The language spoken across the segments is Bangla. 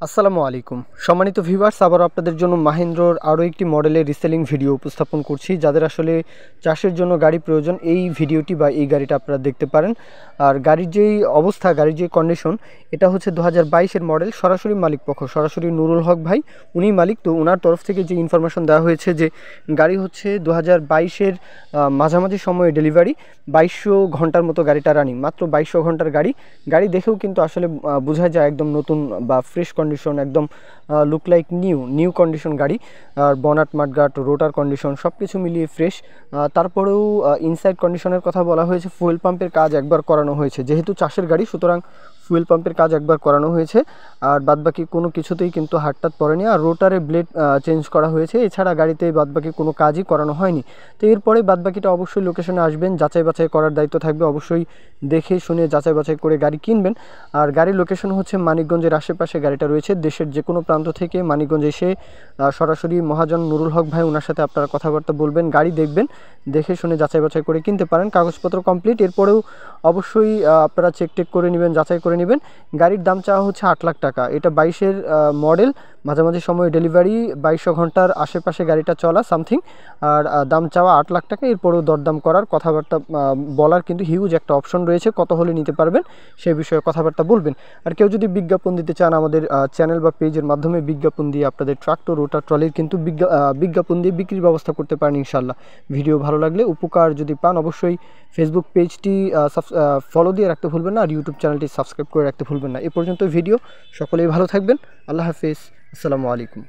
আসসালামু আলাইকুম সম্মানিত ভিউয়ার্স, আবার আপনাদের জন্য মাহিন্দ্রার আরও একটি মডেলের রিসেলিং ভিডিও উপস্থাপন করছি। যাদের আসলে চাষের জন্য গাড়ি প্রয়োজন, এই ভিডিওটি বা এই গাড়িটা আপনারা দেখতে পারেন। আর গাড়ির যেই অবস্থা, গাড়ির যে কন্ডিশন, এটা হচ্ছে 2022-এর মডেল। সরাসরি মালিক পক্ষ, সরাসরি নুরুল হক ভাই, উনি মালিক। তো ওনার তরফ থেকে যে ইনফরমেশন দেওয়া হয়েছে যে গাড়ি হচ্ছে 2022-এর মাঝামাঝি সময়ে ডেলিভারি, 2200 ঘন্টার মতো গাড়িটা রানিং, মাত্র 2200 ঘন্টার গাড়ি। গাড়ি দেখেও কিন্তু আসলে বোঝা যায় একদম নতুন বা ফ্রেশ কন্ডিশন, একদম লুক লাইক নিউ কন্ডিশন গাড়ি। আর বনাট মাঠগাট, রোটার কন্ডিশন সব কিছু মিলিয়ে ফ্রেশ। তারপরেও ইনসাইড কন্ডিশনের কথা বলা হয়েছে। ফুয়েল পাম্পের কাজ একবার করানো হয়েছে, যেহেতু চাষের গাড়ি সুতরাং ফুয়েল পাম্পের কাজ একবার করানো হয়েছে। আর বাদবাকি কোনো কিছুতেই কিন্তু হাতটাত পড়েনি। আর রোটারে ব্লেড চেঞ্জ করা হয়েছে, এছাড়া গাড়িতে বাদবাকি কোনো কাজই করানো হয়নি। তো এরপরে বাদবাকিটা অবশ্যই লোকেশনে আসবেন, যাচাই বাছাই করার দায়িত্ব থাকবে। অবশ্যই দেখে শুনে যাচাই বাছাই করে গাড়ি কিনবেন। আর গাড়ির লোকেশন হচ্ছে মানিকগঞ্জের আশেপাশে গাড়িটা রয়েছে। দেশের যে কোনো প্রান্ত থেকে মানিকগঞ্জ এসে সরাসরি মহাজন নুরুল হক ভাই, ওনার সাথে আপনারা কথাবার্তা বলবেন, গাড়ি দেখবেন, দেখে শুনে যাচাই বাছাই করে কিনতে পারেন। কাগজপত্র কমপ্লিট। এরপরেও অবশ্যই আপনারা চেক করে নেবেন, যাচাই করে নেবেন। গাড়ির দাম চাওয়া হচ্ছে 8 লাখ টাকা। এটা 22-এর মডেল, মাঝামাঝি সময় ডেলিভারি, 2200 ঘন্টার আশেপাশে গাড়িটা চলা সামথিং। আর দাম চাওয়া 8 লাখ টাকা। এরপরেও দরদাম করার, কথাবার্তা বলার কিন্তু হিউজ একটা অপশন রয়েছে, কত হলে নিতে পারবেন সেই বিষয়ে কথাবার্তা বলবেন। আর কেউ যদি বিজ্ঞাপন দিতে চান, আমাদের চ্যানেল বা পেজের মাধ্যমে বিজ্ঞাপন দিয়ে আপনাদের ট্রাক্টর, রোটার, ট্রলির কিন্তু বিজ্ঞাপন দিয়ে বিক্রির ব্যবস্থা করতে পারেন ইনশাল্লাহ। ভিডিও ভালো লাগলে, উপকার যদি পান, অবশ্যই ফেসবুক পেজটি ফলো দিয়ে রাখতে ভুলবেন না, আর ইউটিউব চ্যানেলটি সাবস্ক্রাইব করে রাখতে ভুলবেন না। এ পর্যন্ত ভিডিও, সকলেই ভালো থাকবেন। আল্লাহ হাফেজ, আসসালামু আলাইকুম।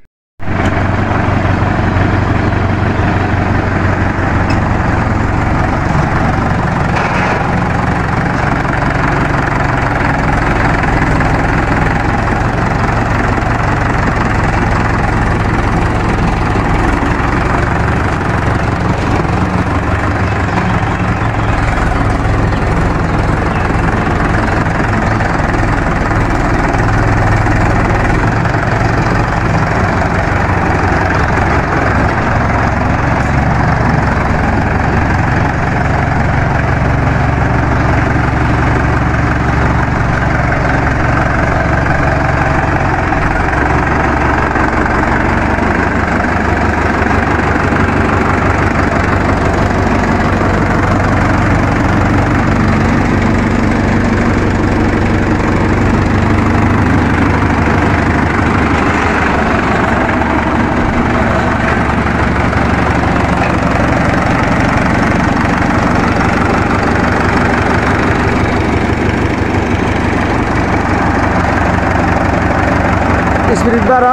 স্পিড বাড়া,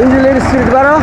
ইঞ্জিনের স্পিড বাড়া।